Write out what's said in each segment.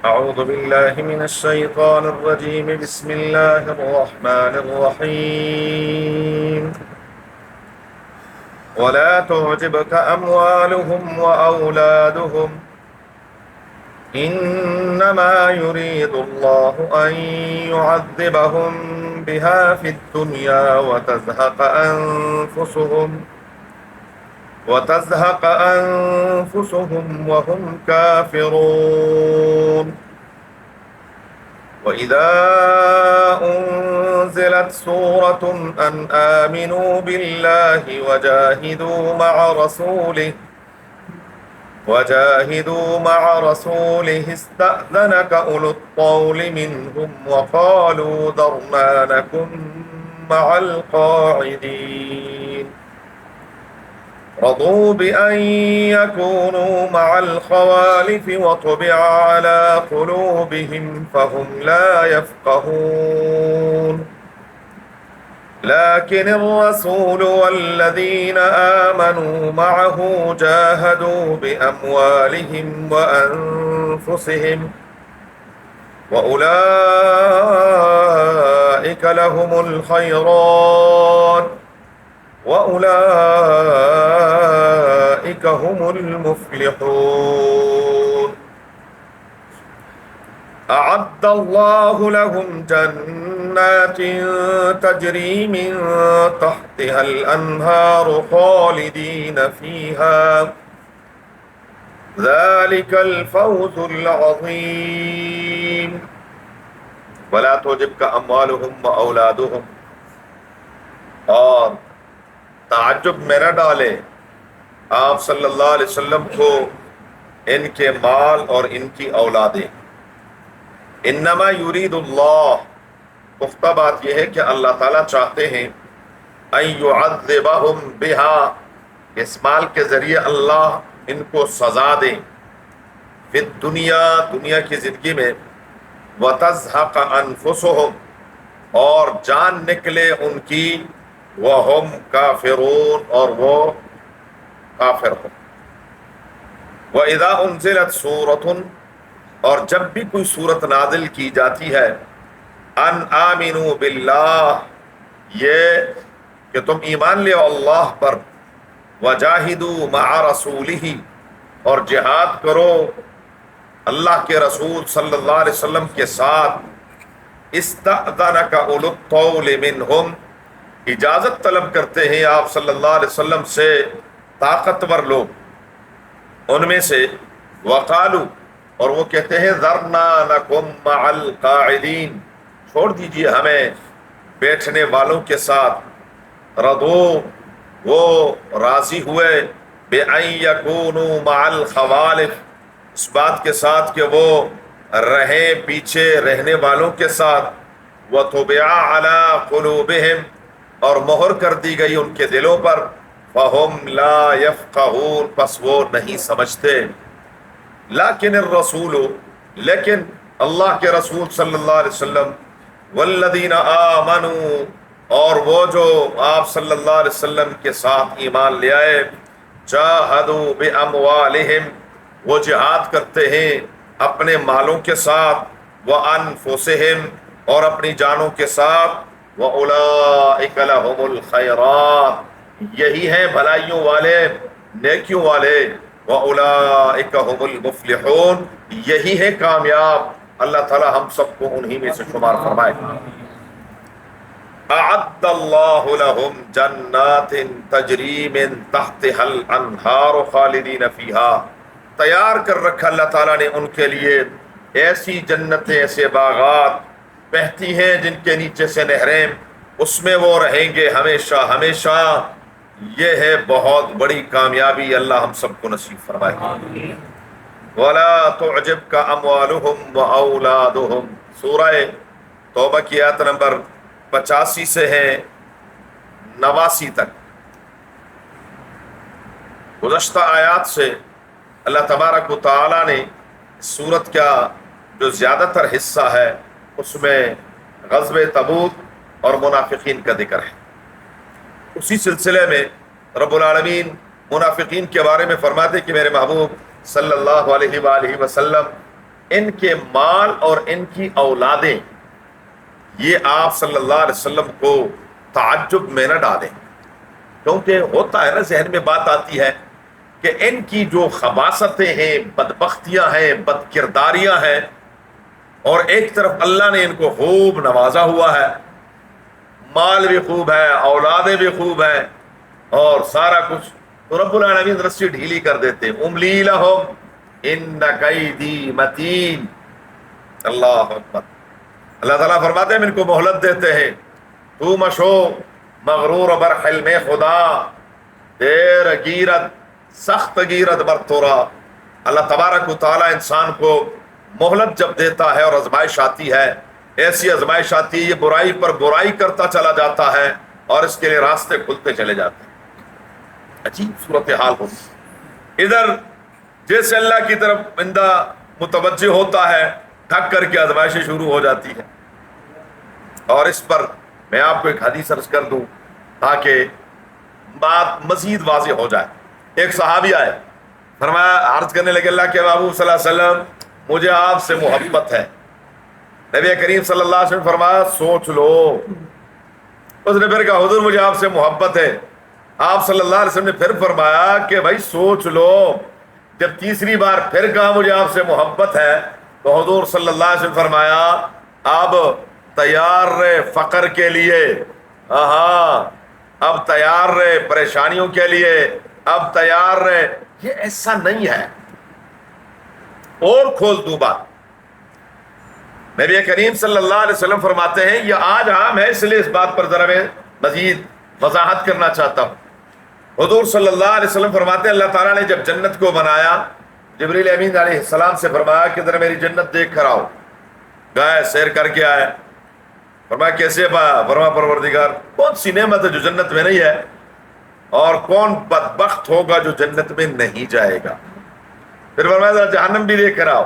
أعوذ بالله من الشيطان الرجيم. بسم الله الرحمن الرحيم. ولا تعجبك أموالهم وأولادهم إنما يريد الله أن يعذبهم بها في الدنيا وتزهق أنفسهم وهم كافرون. وإذا أنزلت سورة أن آمنوا بالله وجاهدوا مع رسوله استأذنك أولو الطول منهم وقالوا ذرنا نكن مع القاعدين. رضوا بأن يكونوا مع الخوالف وطبع على قلوبهم فهم لا يفقهون. لكن الرسول والذين آمنوا معه جاهدوا بأموالهم وأنفسهم وأولئك لهم الخيرات وأولئك هم المفلحون. أعد الله لهم جنات تجري من تحتها الأنهار خالدين فيها ذلك الفوز العظيم. ولا تعجبك أموالهم وأولادهم، اور تعجب میں نہ ڈالے آپ صلی اللہ علیہ وسلم کو ان کے مال اور ان کی اولادیں. انما یرید اللہ، پختہ بات یہ ہے کہ اللہ تعالیٰ چاہتے ہیں ان یعذبہم بہا، اس مال کے ذریعے اللہ ان کو سزا دیں، فی الدنیا، دنیا کی زندگی میں، وتزہق انفسہم، اور جان نکلے ان کی، وہم کافرون، اور وہ کافر ہوں. وَإِذَا أُنزِلَتْ سُورَةٌ، اور جب بھی کوئی صورت نازل کی جاتی ہے، ان آمنوا باللہ، یہ کہ تم ایمان لے اللہ پر، وجاہدوا مع رسولہ، اور جہاد کرو اللہ کے رسول صلی اللہ علیہ وسلم کے ساتھ، استأذنک اولو الطول منہم، اجازت طلب کرتے ہیں آپ صلی اللہ علیہ وسلم سے طاقتور لوگ ان میں سے، وقالو، اور وہ کہتے ہیں ذرنا نکم مع القاعدین، چھوڑ دیجئے ہمیں بیٹھنے والوں کے ساتھ. رضو، وہ راضی ہوئے، بأن یکونوا مع الخوالف، اس بات کے ساتھ کہ وہ رہیں پیچھے رہنے والوں کے ساتھ، وطبع علی قلوبہم، اور مہر کر دی گئی ان کے دلوں پر، فہم لا یفقہون، پس وہ نہیں سمجھتے. لیکن الرسول، لیکن اللہ کے رسول صلی اللہ علیہ وسلم، والذین آمنوا، اور وہ جو آپ صلی اللہ علیہ وسلم کے ساتھ ایمان لے آئے، جاہدوا باموالہم، وہ جہاد کرتے ہیں اپنے مالوں کے ساتھ، وانفسہم، اور اپنی جانوں کے ساتھ، وَأُولَئِكَ لَهُمُ الْخَيْرَاتِ، یہی ہیں بھلائیوں والے، نیکیوں والے، وَأُولَئِكَ هُمُ الْمُفْلِحُونَ، یہی ہے کامیاب. اللہ تعالی ہم سب کو انہی میں سے شمار فرمائے. اعد اللہ لہم جنات تجری من تحتها الانہار خالدین فیہا، تیار کر رکھا اللہ تعالیٰ نے ان کے لیے ایسی جنتیں، ایسے باغات بہتی ہیں جن کے نیچے سے نہریں، اس میں وہ رہیں گے ہمیشہ ہمیشہ. یہ ہے بہت بڑی کامیابی، اللہ ہم سب کو نصیب فرمائے. وَلَا تُعْجِبْكَ أَمْوَالُهُمْ وَأَوْلَادُهُمْ، سورہ توبہ کی آیت نمبر 85 سے ہے 89 تک. گزشتہ آیات سے اللہ تبارک و تعالیٰ نے سورت کا جو زیادہ تر حصہ ہے اس میں غزوہ تبوک اور منافقین کا ذکر ہے. اسی سلسلے میں رب العالمین منافقین کے بارے میں فرماتے کہ میرے محبوب صلی اللہ علیہ وآلہ وسلم ان کے مال اور ان کی اولادیں یہ آپ صلی اللہ علیہ وسلم کو تعجب میں نہ ڈالیں، کیونکہ ہوتا ہے نا ذہن میں بات آتی ہے کہ ان کی جو خباثتیں ہیں، بدبختیاں ہیں، بد کرداریاں ہیں، اور ایک طرف اللہ نے ان کو خوب نوازا ہوا ہے، مال بھی خوب ہے، اولادیں بھی خوب ہیں اور سارا کچھ، تو رب العالمین رسی ڈھیلی کر دیتے، املی لہم ان کیدی متین۔ اللہ اکبر۔ اللہ تعالیٰ فرماتے ہیں ان کو مہلت دیتے ہیں، تو مشو مغرور بر حلم خدا، دیر گیرت سخت گیرت بر تورا۔ اللہ تبارک و تعالیٰ انسان کو مہلت جب دیتا ہے اور آزمائش آتی ہے، ایسی آزمائش آتی ہے یہ برائی پر برائی کرتا چلا جاتا ہے اور اس کے لیے راستے کھلتے چلے جاتے ہیں۔ عجیب صورتحال ہوتی، ادھر جیسے اللہ کی طرف بندہ متوجہ ہوتا ہے تھک کر کے آزمائشیں شروع ہو جاتی ہے۔ اور اس پر میں آپ کو ایک حدیث عرض کر دوں تاکہ بات مزید واضح ہو جائے۔ ایک صحابی آئے، فرمایا، عرض کرنے لگے، اللہ کے محبوب صلی اللہ علیہ وسلم مجھے آپ سے محبت ہے۔ نبی کریم صلی اللہ علیہ وسلم فرمایا سوچ لو۔ اس نے پھر کہا حضور مجھے آپ سے محبت ہے۔ آپ صلی اللہ علیہ وسلم نے پھر فرمایا کہ بھائی سوچ لو۔ جب تیسری بار پھر کہا مجھے آپ سے محبت ہے، تو حضور صلی اللہ علیہ وسلم فرمایا اب تیار رہے فقر کے لیے، اب تیار رہے پریشانیوں کے لیے، اب تیار رہے۔ یہ ایسا نہیں ہے۔ اور کھول دوں بات، نبی کریم صلی اللہ علیہ وسلم فرماتے ہیں، یہ آج عام ہے اس لیے اس بات پر ذرا میں مزید وضاحت کرنا چاہتا ہوں۔ حضور صلی اللہ علیہ وسلم فرماتے ہیں اللہ تعالیٰ نے جب جنت کو بنایا، جبریل امین علیہ السلام سے فرمایا کہ ذرا میری جنت دیکھ کر آؤ۔ گئے، سیر کر کے آئے۔ فرمایا کیسے پایا؟ فرمایا پروردگار کون سی نعمت ہے جو جنت میں نہیں ہے، اور کون بدبخت ہوگا جو جنت میں نہیں جائے گا۔ پھر فرمایا ذرا جہنم بھی دیکھ کر آؤ۔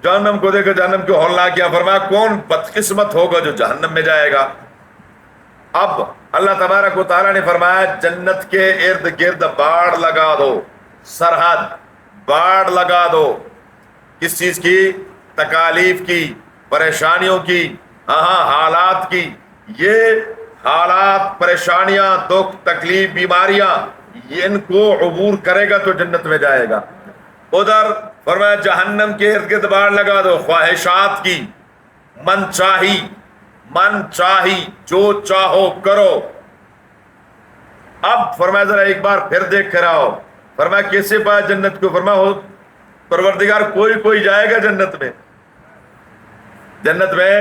جہنم کو دیکھو، جہنم کو ہولناک کیا، فرمایا کون بدقسمت ہوگا جو جہنم میں جائے گا۔ اب اللہ تبارک و تعالیٰ نے فرمایا جنت کے ارد گرد باڑ لگا دو، سرحد باڑ لگا دو۔ کس چیز کی؟ تکالیف کی، پریشانیوں کی، حالات کی۔ یہ حالات، پریشانیاں، دکھ، تکلیف، بیماریاں، ان کو عبور کرے گا تو جنت میں جائے گا۔ ادھر فرمایا جہنم کے ارد گرد باڑ لگا دو، خواہشات کی، من چاہی جو چاہو کرو۔ اب فرمایا ذرا ایک بار پھر دیکھ کر آؤ۔ فرمایا کیسے پایا جنت کو؟ فرمایا ہو پروردگار کوئی جائے گا جنت میں، جنت میں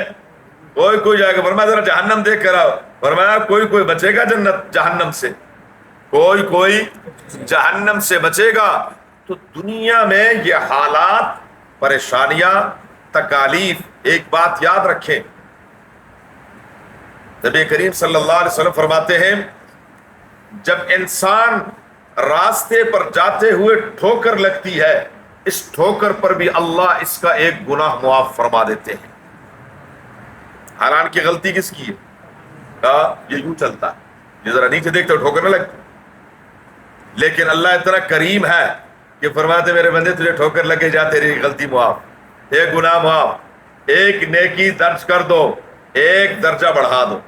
کوئی جائے گا۔ فرمایا ذرا جہنم دیکھ کر آؤ۔ فرمایا کوئی بچے گا جنت جہنم سے، کوئی جہنم سے بچے گا۔ تو دنیا میں یہ حالات، پریشانیاں، تکالیف، ایک بات یاد رکھیں، نبی کریم صلی اللہ علیہ وسلم فرماتے ہیں جب انسان راستے پر جاتے ہوئے ٹھوکر لگتی ہے، اس ٹھوکر پر بھی اللہ اس کا ایک گناہ معاف فرما دیتے ہیں۔ حالانکہ غلطی کس کی ہے؟ یہ یوں چلتا ہے، یہ ذرا نیچے دیکھتے ٹھوکر نہ لگتی، لیکن اللہ اتنا کریم ہے کہ فرماتے میرے بندے تجھے ٹھوکر لگے جا، تیری غلطی معاف، ایک گناہ معاف، ایک نیکی درج کر دو، ایک درجہ بڑھا دو۔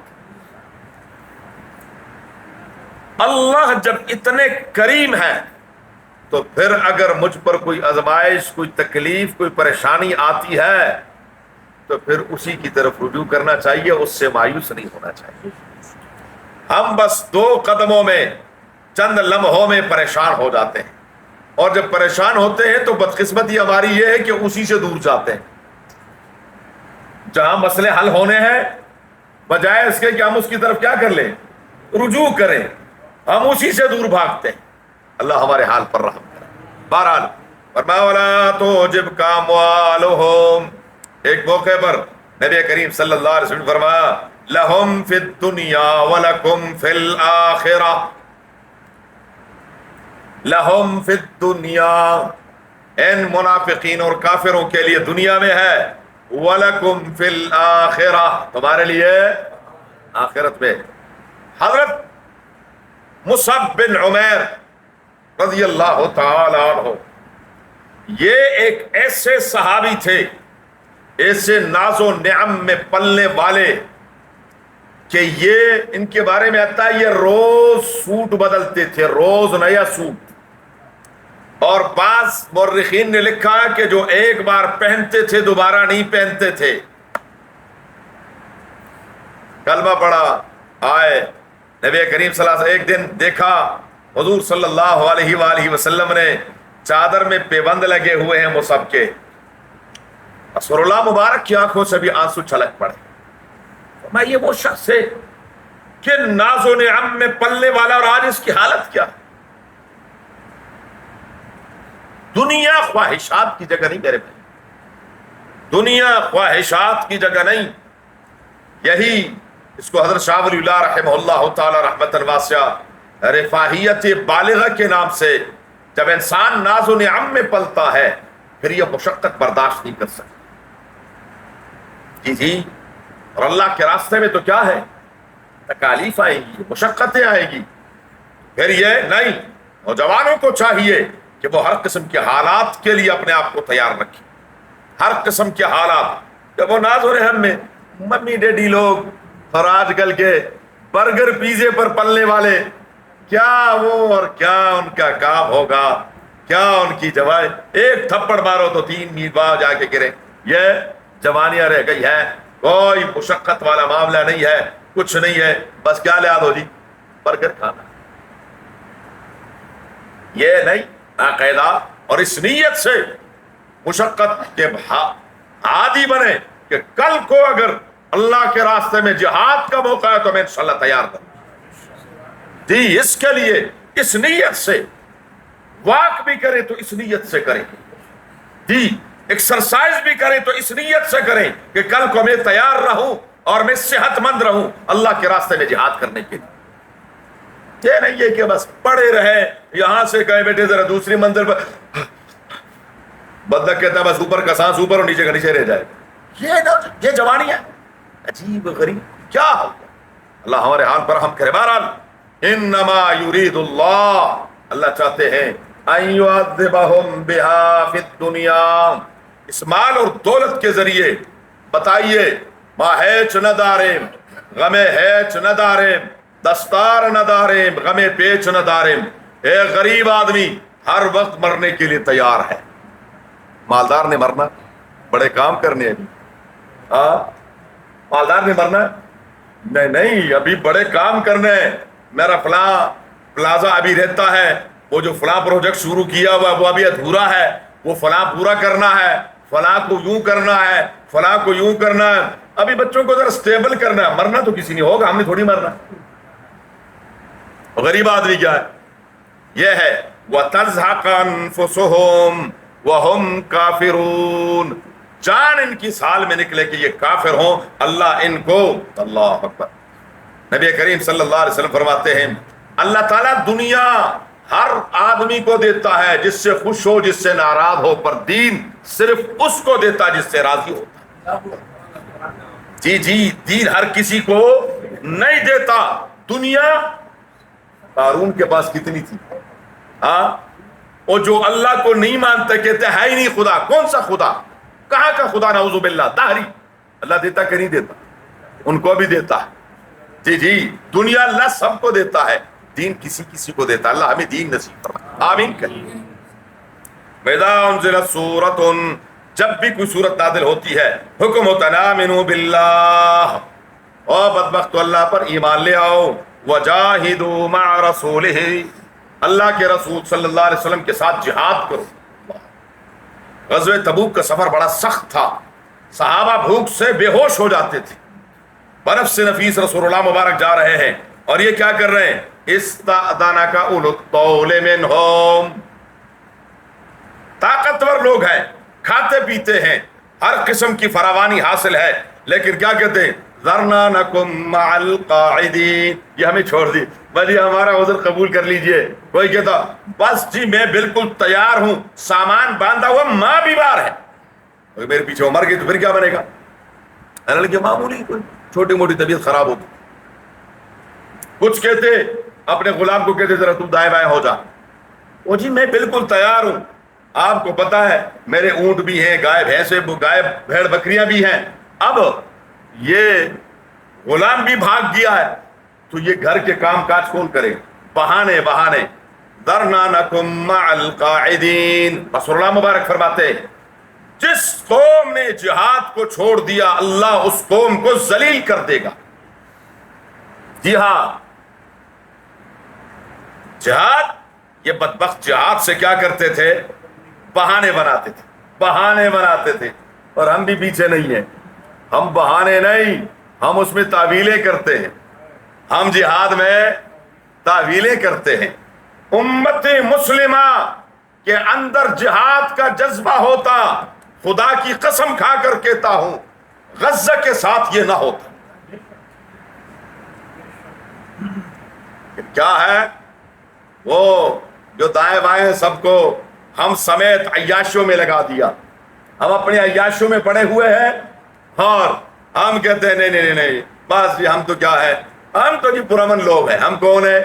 اللہ جب اتنے کریم ہے تو پھر اگر مجھ پر کوئی آزمائش، کوئی تکلیف، کوئی پریشانی آتی ہے تو پھر اسی کی طرف رجوع کرنا چاہیے، اس سے مایوس نہیں ہونا چاہیے۔ ہم بس 2 قدموں میں، چند لمحوں میں پریشان ہو جاتے ہیں، اور جب پریشان ہوتے ہیں تو بدقسمتی ہماری یہ ہے کہ اسی سے دور جاتے ہیں۔ جہاں مسئلے حل ہونے ہیں، بجائے اس کے کہ ہم اس کی طرف کیا کر لیں، رجوع کریں، ہم اسی سے دور بھاگتے ہیں۔ اللہ ہمارے حال پر رحم کرے۔ بہرحال فرمایا وَلَا تُعْجِبْكَ أَمْوَالُهُمْ، ایک موقع پر نبی کریم صلی اللہ علیہ وسلم فرمایا لَهُمْ فِي الدُّنْيَا وَلَكُمْ فِي الْآخِرَةِ، لَهُمْ فِي الدُّنْيَا، ان منافقین اور کافروں کے لیے دنیا میں ہے، وَلَكُمْ فِي الْآخِرَةِ، تمہارے لیے آخرت میں۔ حضرت مصعب بن عمیر رضی اللہ تعالی عنہ، یہ ایک ایسے صحابی تھے ایسے ناز و نعم میں پلنے والے کہ یہ ان کے بارے میں آتا ہے یہ روز سوٹ بدلتے تھے، روز نیا سوٹ، اور بعض مورخین نے لکھا کہ جو ایک بار پہنتے تھے دوبارہ نہیں پہنتے تھے۔ کلمہ پڑھا، آئے نبی کریم صلی اللہ علیہ وسلم، ایک دن دیکھا حضور صلی اللہ علیہ وآلہ وسلم نے چادر میں پیبند لگے ہوئے ہیں مصحف کے، رسول اللہ مبارک کی آنکھوں سے بھی آنسو چھلک پڑے۔ میں یہ وہ شخص ہے کہ ناز و نعم میں پلنے والا، اور آج اس کی حالت کیا؟ دنیا خواہشات کی جگہ نہیں میرے بھائی، دنیا خواہشات کی جگہ نہیں۔ یہی اس کو حضرت شاہ ولی اللہ رحمہ اللہ تعالی رحمتاً واسعہ رفاہیت بالغہ کے نام سے، جب انسان ناز و نعم میں پلتا ہے پھر یہ مشقت برداشت نہیں کر سکتا۔ جی اور اللہ کے راستے میں تو کیا ہے، تکالیف آئیں گی، مشقتیں آئیں گی، پھر یہ نہیں۔ نوجوانوں کو چاہیے کہ وہ ہر قسم کے حالات کے لیے اپنے آپ کو تیار رکھیں، ہر قسم کے حالات۔ جب وہ ناز و نعم میں ممی ڈیڈی لوگ اور آج کل کے برگر پیزے پر پلنے والے، کیا وہ اور کیا ان کا کام ہوگا، کیا ان کی جوانی، ایک تھپڑ مارو تو 3 میل بعد جا کے گرے۔ یہ جوانیاں رہ گئی ہے، کوئی مشقت والا معاملہ نہیں ہے، کچھ نہیں ہے، بس کیا لحاظ ہو جی، برگر کھانا، یہ نہیں باقاعدہ۔ اور اس نیت سے مشقت کے عادی بنے کہ کل کو اگر اللہ کے راستے میں جہاد کا موقع ہے تو میں انشاءاللہ تیار کروں جی، اس کے لیے اس نیت سے واک بھی کریں تو اس نیت سے کریں جی، ایکسرسائز بھی کریں تو اس نیت سے کریں کہ کل کو میں تیار رہوں اور میں صحت مند رہوں اللہ کے راستے میں جہاد کرنے کے لیے۔ یہ نہیں ہے کہ بس پڑے رہے، یہاں سے کہیں بیٹے ذرا دوسری منزل پر، بندہ کہتا ہے بس اوپر کا سانس اوپر اور نیچے کا نیچے رہ جائے، یہ جوانی ہے عجیب غریب، کیا ہوگا؟ اللہ ہمارے حال پر ہم کرے۔ بہرحال انما یرید اللہ، اللہ چاہتے ہیں ان یعذبہم بہا فی الدنیا، اس مال اور دولت کے ذریعے بتائیے، ما ہیچ نہ داریم غم ہیچ نہ داریم، دستار نہ داریم غم پیچ نہ داریم۔ ایک غریب آدمی ہر وقت مرنے کے لیے تیار ہے، مالدار نے مرنا، بڑے کام کرنے ہیں، مالدار نے مرنا نہیں، ابھی بڑے کام کرنے ہیں، میرا فلاں پلازا ابھی رہتا ہے، وہ جو فلاں پروجیکٹ شروع کیا ہوا وہ ابھی ادھورا ہے، وہ فلاں پورا کرنا ہے، فلاں کو یوں کرنا ہے، فلاں کو یوں کرنا ہے، ابھی بچوں کو ذرا سٹیبل کرنا ہے۔ مرنا تو کسی نے ہوگا، ہم نے تھوڑی مرنا۔ غریب آدمی کیا ہے؟ یہ ہے وَتَزْهَقَ أَنفُسُهُمْ وَهُمْ كَافِرُونَ، جان ان کی سال میں نکلے کہ یہ کافر ہوں، اللہ ان کو، اللہ اکبر۔ نبی کریم صلی اللہ علیہ وسلم فرماتے ہیں اللہ تعالیٰ دنیا ہر آدمی کو دیتا ہے جس سے خوش ہو، جس سے ناراض ہو، پر دین صرف اس کو دیتا ہے جس سے راضی ہوتا۔ جی دین ہر کسی کو نہیں دیتا۔ دنیا قارون کے پاس کتنی تھی، اور جو اللہ کو نہیں مانتے کہتے ہے ہی نہیں خدا، کون سا خدا، کہاں کا خدا، نعوذ باللہ، دہری۔ اللہ دیتا کہ نہیں دیتا؟ ان کو بھی دیتا ہے جی دنیا اللہ سب کو دیتا ہے، دین کسی کسی کو دیتا ہے۔ اللہ ہمیں دین نصیب فرمائے، آمین کہیے۔ وَإِذَا أُنزِلَتْ سُورَةٌ، جب بھی کوئی سورت نازل ہوتی ہے حکم ہوتا ہے آمنوا باللہ، او بدبخت اللہ پر ایمان لے آؤ، وَجَاهِدُوا مَعَ رَسُولِهِ، اللہ کے رسول صلی اللہ علیہ وسلم کے ساتھ جہاد کرو۔ غزوہ تبوک کا سفر بڑا سخت تھا، صحابہ بھوک سے بے ہوش ہو جاتے تھے، برف سے نفیس رسول اللہ مبارک جا رہے ہیں اور یہ کیا کر رہے ہیں، استأذنک اولو الطول منہم، طاقتور لوگ ہیں، کھاتے پیتے ہیں، ہر قسم کی فراوانی حاصل ہے، لیکن کیا کہتے ہیں، ذرنا نکم مع القاعدین، یہ ہمیں چھوڑ دی، بھائی ہمارا عذر قبول کر لیجئے۔ کوئی کہتا بس جی میں بالکل تیار ہوں، سامان باندھا ہوا، ماں بیمار ہے، میرے پیچھے وہ مر گئی تو پھر کیا بنے گا؟ حالانکہ معمولی کوئی چھوٹی موٹی طبیعت خراب ہوتی۔ کچھ کہتے اپنے غلام کو کہتے ذرا تو دائیں بائیں ہو جا، وہ جی میں بالکل تیار ہوں، آپ کو پتا ہے میرے اونٹ بھی ہیں، گائے بھینسے، گائے بھیڑ بکریاں بھی ہیں، اب یہ غلام بھی بھاگ گیا ہے تو یہ گھر کے کام کاج کون کرے؟ بہانے بہانے. ذرنا نکم مع القاعدین. رسول اللہ مبارک فرماتے ہیں جس قوم نے جہاد کو چھوڑ دیا اللہ اس قوم کو ذلیل کر دے گا. جی ہاں، جہاد، یہ بدبخت جہاد سے کیا کرتے تھے؟ بہانے بناتے تھے، بہانے بناتے تھے. اور ہم بھی پیچھے نہیں ہیں، ہم بہانے نہیں، ہم اس میں تعویلیں کرتے ہیں، ہم جہاد میں تعویلیں کرتے ہیں. امت مسلمہ کے اندر جہاد کا جذبہ ہوتا، خدا کی قسم کھا کر کہتا ہوں غزہ کے ساتھ یہ نہ ہوتا. کیا ہے وہ جو دائیں بائیں سب کو ہم سمیت عیاشوں میں لگا دیا. ہم اپنے عیاشوں میں پڑے ہوئے ہیں اور ہم کہتے ہیں نہیں نہیں نہیں بس ہم تو کیا ہے، ہم تو جی پرامن لوگ ہیں. ہم کون ہیں؟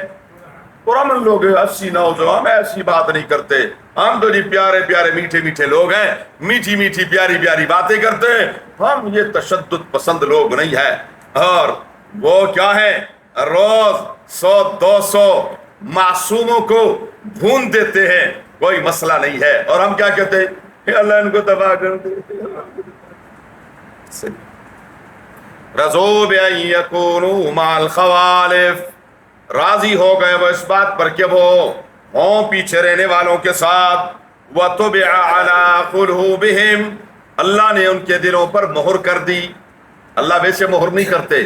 پرامن لوگ ہیں، 80-90. ہم ایسی بات نہیں کرتے، ہم تو جی پیارے پیارے میٹھے میٹھے لوگ ہیں، میٹھی میٹھی پیاری پیاری باتیں کرتے ہیں. ہم یہ تشدد پسند لوگ نہیں ہیں. اور وہ کیا ہے، روز 100-200 معصوموں کو بھون دیتے ہیں، کوئی مسئلہ نہیں ہے. اور ہم کیا کہتے ہیں؟ اللہ ان کو تباہ کر دے. رضوا بأن يكونوا مع الخوالف. راضی ہو گئے وہ اس بات پر کہ وہ ہوں پیچھے رہنے والوں کے ساتھ. وَطُبِعَ عَلَىٰ قُلُوبِهِمْ. اللہ نے ان کے دلوں پر مہر کر دی. اللہ ویسے مہر نہیں کرتے.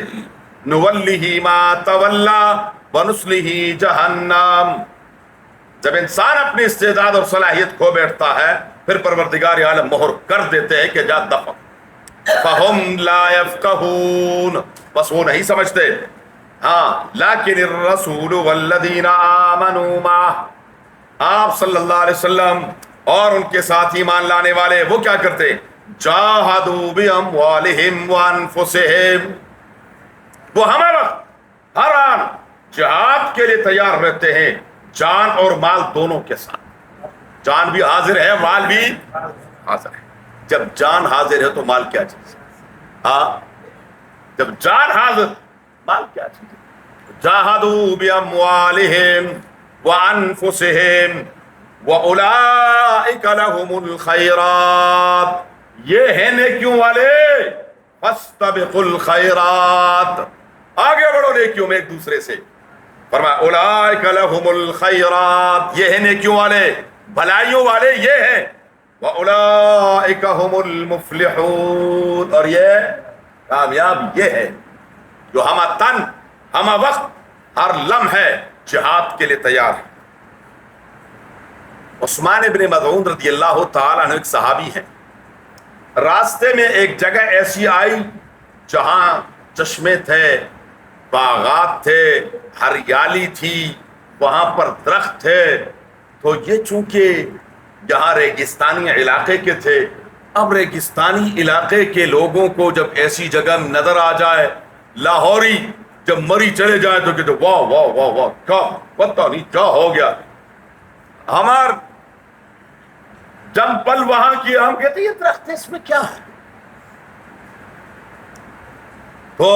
نُوَلِّهِ مَا تَوَلَّىٰ وَنُصْلِهِ جَهَنَّمَ. جب انسان اپنی استعداد اور صلاحیت کھو بیٹھتا ہے پھر پروردگار عالم مہر کر دیتے ہیں کہ جا دفع. فَهُمْ لَا يَفْقَهُونَ. بس وہ نہیں سمجھتے. ہاں لیکن الرسول والذین آمنوا معه. آپ صلی اللہ علیہ وسلم اور ان کے ساتھ ایمان لانے والے وہ کیا کرتے؟ جاہدوا باموالہم وانفسہم. وہ ہمیں وقت ہر آن جہاد کے لیے تیار رہتے ہیں، جان اور مال دونوں کے ساتھ. جان بھی حاضر ہے، مال بھی حاضر ہے. جب جان حاضر ہے تو مال کیا چیز ہے؟ ہاں جب جان حاضر مال کیا چیز ہے؟ جاہدوا باموالہم وانفسہم واولئک لہم الخیرات. یہ ہیں نیکیوں والے. فاستبقوا الخیرات. آگے بڑھو نیکیوں میں ایک دوسرے سے. فرمایا اولئک لہم الخیرات. یہ ہیں نیکیوں والے، بھلائیوں والے یہ ہیں. وَأُولَئِكَ هُمُ الْمُفْلِحُونَ. اور یہ کامیاب یہ ہے جو ہمہ تن ہمہ وقت ہر لمحے جہاد کے لیے تیار ہے. عثمان ابن مظعون رضی اللہ تعالیٰ عنہ ایک صحابی ہیں. راستے میں ایک جگہ ایسی آئی جہاں چشمے تھے، باغات تھے، ہریالی تھی، وہاں پر درخت تھے. تو یہ چونکہ یہاں ریگستانی علاقے کے تھے، اب ریگستانی علاقے کے لوگوں کو جب ایسی جگہ نظر آ جائے، لاہوری جب مری چلے جائے تو کہتے واہ واہ واہ واہ کیا پتہ نہیں کیا ہو گیا. ہمار جمپل وہاں کی ہم کہتے یہ درخت اس میں کیا ہے. تو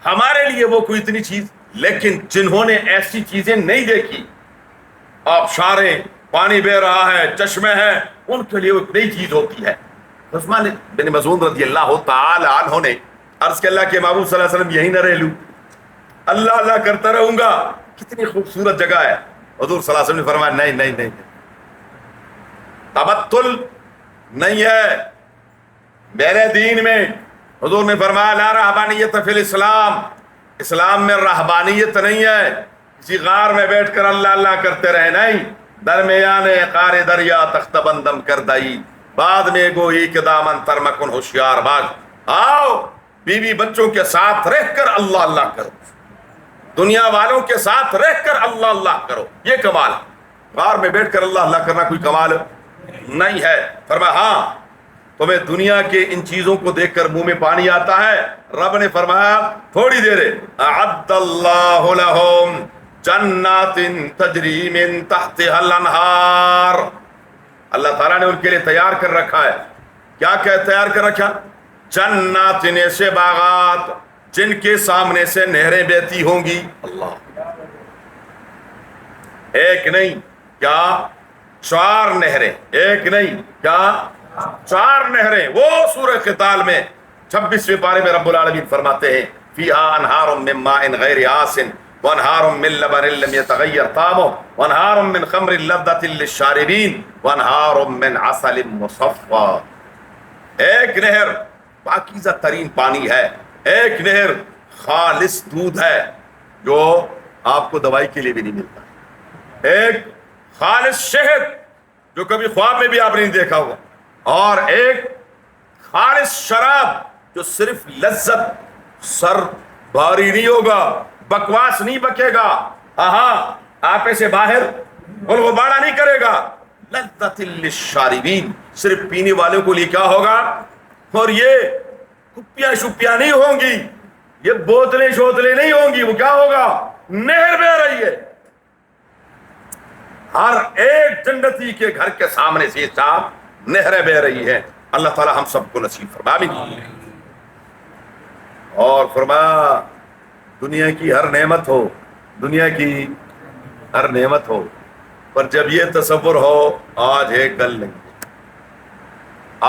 ہمارے لیے وہ کوئی اتنی چیز، لیکن جنہوں نے ایسی چیزیں نہیں دیکھی، آبشاریں، پانی بہ رہا ہے، چشمے ہیں، ان کے لیے ایک نئی چیز ہوتی ہے. عثمان بن مظعون رضی اللہ تعالی عنہ نے عرض کہ اللہ کے محبوب صلی اللہ علیہ وسلم یہی نہ رہ لوں، اللہ اللہ کرتا رہوں گا. کتنی خوبصورت جگہ ہے. حضور صلی اللہ علیہ وسلم نے فرمایا نہیں نہیں نہیں، تبتل نہیں ہے میرے دین میں. حضور نے فرمایا لا رہبانیت فی الاسلام. اسلام میں رہبانیت نہیں ہے کسی غار میں بیٹھ کر اللہ اللہ کرتے رہے، نہیں. درمیان قار دریا تخت بندم کر دائی، بعد میں گوئی کے دامن ترمکن ہوشیار باغ. آؤ بیوی بچوں کے ساتھ رہ کر اللہ اللہ کرو، دنیا والوں کے ساتھ رہ کر اللہ اللہ کرو. یہ کمال ہے. غار میں بیٹھ کر اللہ اللہ کرنا کوئی کمال نہیں ہے. فرمایا ہاں تمہیں دنیا کے ان چیزوں کو دیکھ کر منہ میں پانی آتا ہے. رب نے فرمایا تھوڑی دیر اعد اللہ لہم جنات تجری من تحتها الانہار. اللہ تعالیٰ نے ان کے لیے تیار کر رکھا ہے. کیا تیار کر رکھا؟ جنات، ایسے باغات جن کے سامنے سے نہریں بہتی ہوں گی. اللہ، ایک نہیں کیا 4 نہریں، ایک نہیں کیا 4 نہریں. وہ سورہ قتال میں 26ویں پارے میں رب العالمین فرماتے ہیں فیہا انہار من ماء غیر آسن وانہار من لبن لم یتغیر طعمہ وانہار من خمر لذۃ للشاربین وانہار من عسل مصفی. ایک نہر پاکیزہ ترین پانی ہے، ایک نہر خالص دودھ ہے جو آپ کو دوائی کے لیے بھی نہیں ملتا، ایک خالص شہد جو کبھی خواب میں بھی آپ نے نہیں دیکھا ہوگا، اور ایک خالص شراب جو صرف لذت، سر بھاری نہیں ہوگا، بکواس نہیں بکے گا، آپے سے باہر غبارہ نہیں کرے گا. لذت للشاربین، صرف پینے والوں کو لیے کیا ہوگا. اور یہ کپیاں شپیاں نہیں ہوں گی، یہ بوتلیں شوتلیں نہیں ہوں گی، وہ کیا ہوگا، نہر بہ رہی ہے. ہر ایک جنتی کے گھر کے سامنے سے 4 نہریں بہ رہی ہیں. اللہ تعالی ہم سب کو نصیب فرمائے. اور فرمایا دنیا کی ہر نعمت ہو، دنیا کی ہر نعمت ہو، پر جب یہ تصور ہو آج ہے کل نہیں،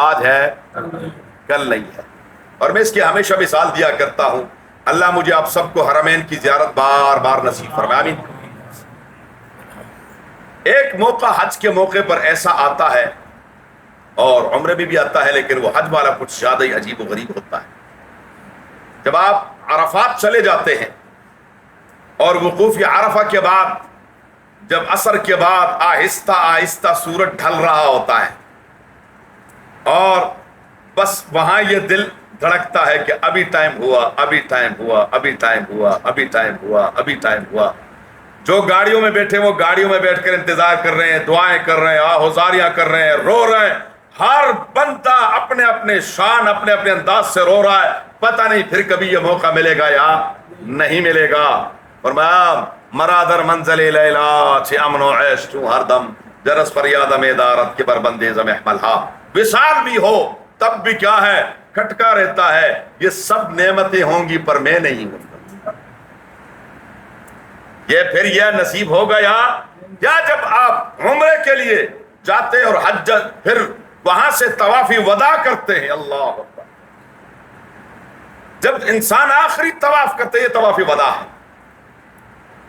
آج ہے کل نہیں ہے. اور میں اس کی ہمیشہ مثال دیا کرتا ہوں. اللہ مجھے آپ سب کو حرمین کی زیارت بار بار نصیب فرمائے. ایک موقع حج کے موقع پر ایسا آتا ہے، اور عمرے میں بھی آتا ہے، لیکن وہ حج والا کچھ زیادہ ہی عجیب و غریب ہوتا ہے. جب آپ عرفات چلے جاتے ہیں اور وقوف عرفہ کے بعد جب عصر کے بعد آہستہ آہستہ سورج ڈھل رہا ہوتا ہے، اور بس وہاں یہ دل دھڑکتا ہے کہ ابھی ٹائم ہوا، ابھی ٹائم ہوا، ابھی ٹائم ہوا، ابھی ٹائم ہوا، ابھی ٹائم ہوا. جو گاڑیوں میں بیٹھے وہ گاڑیوں میں بیٹھ کر انتظار کر رہے ہیں، دعائیں کر رہے ہیں، آہوازاریاں کر رہے ہیں، رو رہے ہیں. ہر بندہ اپنے اپنے شان، اپنے اپنے انداز سے رو رہا ہے. پتہ نہیں پھر کبھی یہ موقع ملے گا یا نہیں ملے گا. فرمایا مرادر منزل لیلا چھ امن و عیش تو ہر دم جرس پر یادم ادارت کے بربندے زم احملہا. وصال بھی ہو تب بھی کیا ہے، کھٹکا رہتا ہے. یہ سب نعمتیں ہوں گی پر میں نہیں ہوں. یہ پھر یہ نصیب ہو گیا یا جب آپ عمرے کے لیے جاتے اور حج پھر وہاں سے طواف وداع کرتے ہیں. اللہ اکبر. جب انسان آخری طواف کرتے ہیں، یہ طواف وداع ہے.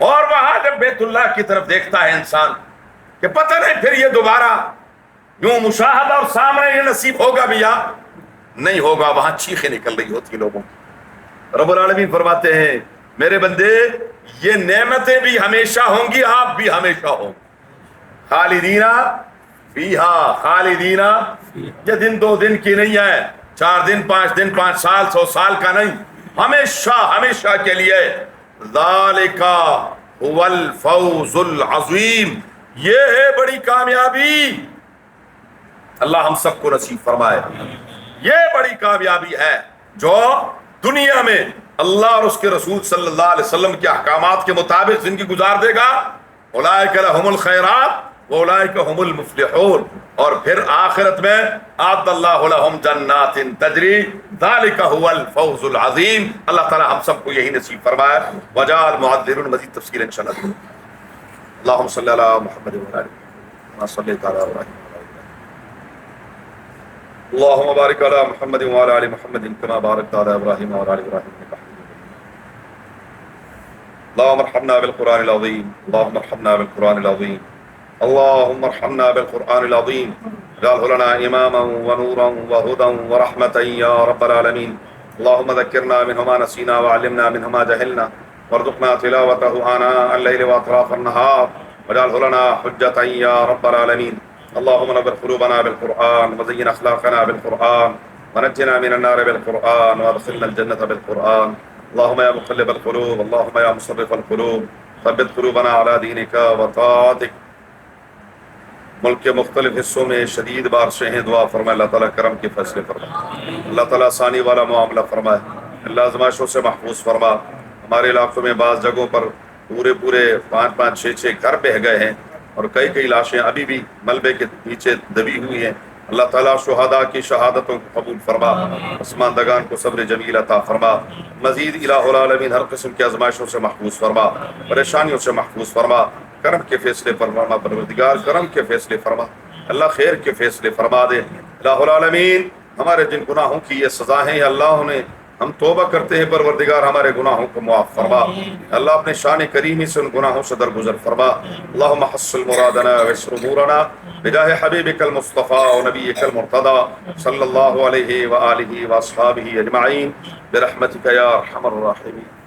اور وہاں جب بیت اللہ کی طرف دیکھتا ہے انسان کہ پتہ نہیں پھر یہ دوبارہ یوں مشاہدہ اور سامنے یہ نصیب ہوگا بھی یا نہیں ہوگا. وہاں چیخیں نکل رہی ہوتی لوگوں کی. رب العالمین فرماتے ہیں میرے بندے یہ نعمتیں بھی ہمیشہ ہوں گی، آپ بھی ہمیشہ ہوں. خالدینہ فیہا، خالدینہ یہ دن 2 دن کی نہیں ہے، 4 دن 5 دن 5 سال 100 سال کا نہیں، ہمیشہ ہمیشہ کے لیے. ذالک هو الفوز العظیم، یہ ہے بڑی کامیابی. اللہ ہم سب کو نصیب فرمائے. یہ بڑی کامیابی ہے جو دنیا میں اللہ اور اس کے رسول صلی اللہ علیہ وسلم کے احکامات کے مطابق زندگی گزار دے گا. اولئک لہم الخیرات واولئک هم المفلحون. اور پھر آخرت میں اعد اللہ لہم جنات تجری ذلک هو الفوز العظیم. اللہ تعالی ہم سب کو یہی نصیب فرمائے. وجعل معذرون مزید تفصیل انشاءاللہ. اللهم صل علی محمد وعلی آل محمد كما صليت على ابراہیم. اللهم بارك على محمد وعلى ال محمد كما باركت على ابراهيم وعلى ال ابراهيم انك حميد مجيد. اللهم ارحمنا بالقران العظيم، اللهم ارحمنا بالقران العظيم، اللهم ارحمنا بالقران العظيم. اجعله لنا اماما ونورا وهدى ورحمه يا رب العالمين. اللهم ذكرنا منه ما نسينا وعلمنا منه ما جهلنا وارزقنا تلاوته آناء الليل واطراف النهار واجعله لنا حجة يا رب العالمين. اللهم نور قلوبنا بالقرآن وزين أخلاقنا بالقرآن ونجنا من النار بالقرآن وادخلنا الجنة بالقرآن. اللهم يا مقلب القلوب، اللهم يا مصرف القلوب ثبت قلوبنا على دينك وطاعتك. ملک کے مختلف حصوں میں شدید بارشیں ہیں، دعا فرمائے اللہ تعالیٰ کرم کے فیصلے فرمائے، اللہ تعالیٰ آسانی والا معاملہ فرمائے، اللہ آزمائشوں سے محفوظ فرما. ہمارے علاقوں میں بعض جگہوں پر پورے 5-5 6-6 گھر بہہ گئے ہیں. اور کئی کئی لاشیں ابھی بھی ملبے کے نیچے دبی ہوئی ہیں. اللہ تعالیٰ شہداء کی شہادتوں کو قبول فرما، پسماندگان کو صبر جمیل عطا فرما، مزید الہ العالمین ہر قسم کی آزمائشوں سے محفوظ فرما، پریشانیوں سے محفوظ فرما، کرم کے فیصلے فرما پروردگار، کرم کے فیصلے فرما اللہ، خیر کے فیصلے فرما دے الہ العالمین. ہمارے جن گناہوں کی یہ سزا ہے یا اللہ انہیں ہم توبہ کرتے ہیں پروردگار ہمارے گناہوں کو معاف فرما اللہ، اپنے شان کریمی سے ان گناہوں سے درگزر فرما. اللہم حصل مرادنا ویسر امورنا بجاہ حبیبک المصطفیٰ و نبیک المرتضی صلی اللہ علیہ وآلہ واصحابہ اجمعین برحمتک یا ارحم الراحمین.